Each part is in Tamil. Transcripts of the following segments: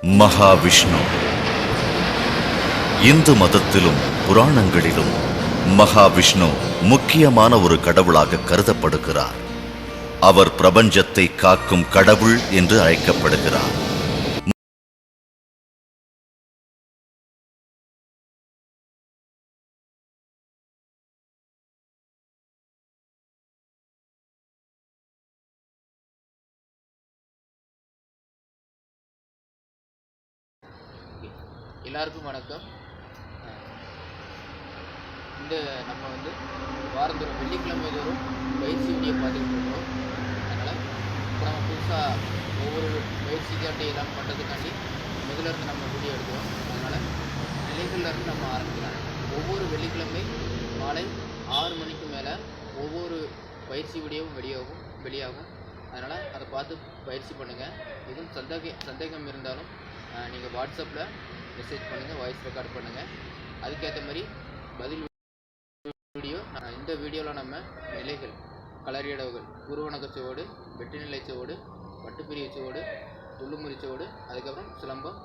மகாவிஷ்ணு. இந்து மதத்திலும் புராணங்களிலும் மகாவிஷ்ணு முக்கியமான ஒரு கடவுளாக கருதப்படுகிறார். அவர் பிரபஞ்சத்தை காக்கும் கடவுள் என்று அழைக்கப்படுகிறார். எல்லாருக்கும் வணக்கம். இந்த நம்ம வாரந்தோறும் வெள்ளிக்கிழமை தோறும் பயிற்சி வீடியோ பார்த்துக்கிட்டு இருக்கோம். அதனால் இப்போ நம்ம புதுசாக ஒவ்வொரு பயிற்சிக்காண்டி எல்லாம் பண்ணுறதுக்காண்டி முதலிருந்து நம்ம வீடியோ எடுக்கிறோம். அதனால் நிலைகள்லேருந்து நம்ம ஆரம்பிக்கலாம். ஒவ்வொரு வெள்ளிக்கிழமை மாலை 6 மணிக்கு மேலே ஒவ்வொரு பயிற்சி வீடியோவும் வெளியாகும். அதனால் அதை பார்த்து பயிற்சி பண்ணுங்கள். எதுவும் சந்தேகம் இருந்தாலும் நீங்கள் வாட்ஸ்அப்பில் மெசேஜ் பண்ணுங்கள், வாய்ஸ் ரெக்கார்ட் பண்ணுங்கள். அதுக்கேற்ற மாதிரி பதில் வீடியோ. இந்த வீடியோவில் நம்ம நிலைகள், களரியடவுகள், குருவணக்கச்சுவோடு, வெற்றி நிலைச்சுவோடு, வட்டுப்பிரிவுச்சுவோடு, துள்ளுமுறிச்சுவோடு, அதுக்கப்புறம் சிலம்பம்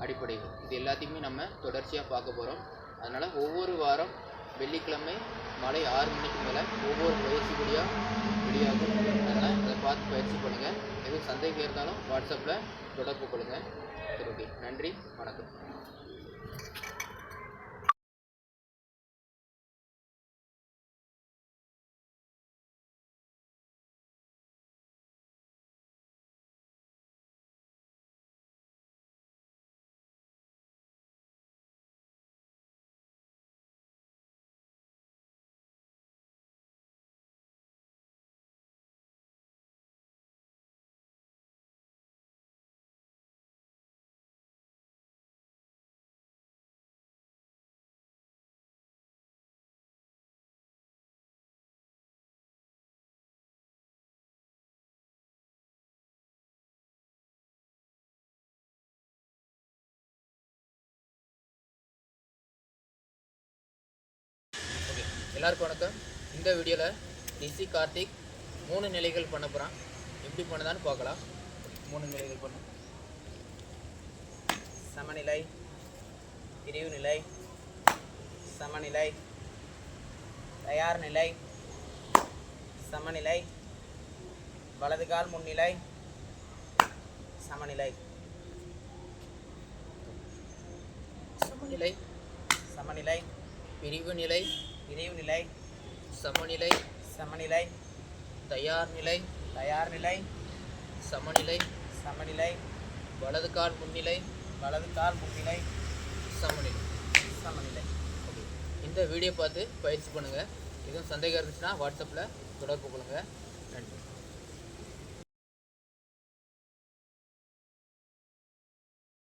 அடிப்படைகள், இது எல்லாத்தையுமே நம்ம தொடர்ச்சியாக பார்க்க போகிறோம். அதனால் ஒவ்வொரு வாரம் வெள்ளிக்கிழமை மாலை 6 மணிக்கு மேலே ஒவ்வொரு பயிற்சி வீடியோ வெளியாகும். அதனால் அதை பார்த்து பயிற்சி பண்ணுங்கள். எதுவும் சந்தேகம் இருந்தாலும் வாட்ஸ்அப்பில் தொடர்பு கொள்ளுங்கள். சரி, ஓகே, நன்றி, வணக்கம். எல்லாருக்கும் வணக்கம். இந்த வீடியோவில் டிசி கார்த்திக் 3 நிலைகள் பண்ண போகிறான். எப்படி பண்ணதான்னு பார்க்கலாம். 3 நிலைகள் பண்ண: சமநிலை, பிரிவு நிலை, சமநிலை, தயார் நிலை, சமநிலை, வலது கால் முன்னிலை, சமநிலை. சமநிலை, சமநிலை, பிரிவு நிலை, பிரிவு நிலை, சமநிலை, சமநிலை, தயார் நிலை, தயார் நிலை, சமநிலை, சமநிலை, வலது கால் முன்னிலை, வலது கால் முன்னிலை, சமநிலை, சமநிலை. இந்த வீடியோ பார்த்து பயிற்சி பண்ணுங்கள். எதுவும் சந்தேகம் இருந்துச்சுன்னா வாட்ஸ்அப்பில் தொடர்பு கொள்ளுங்கள். நன்றி.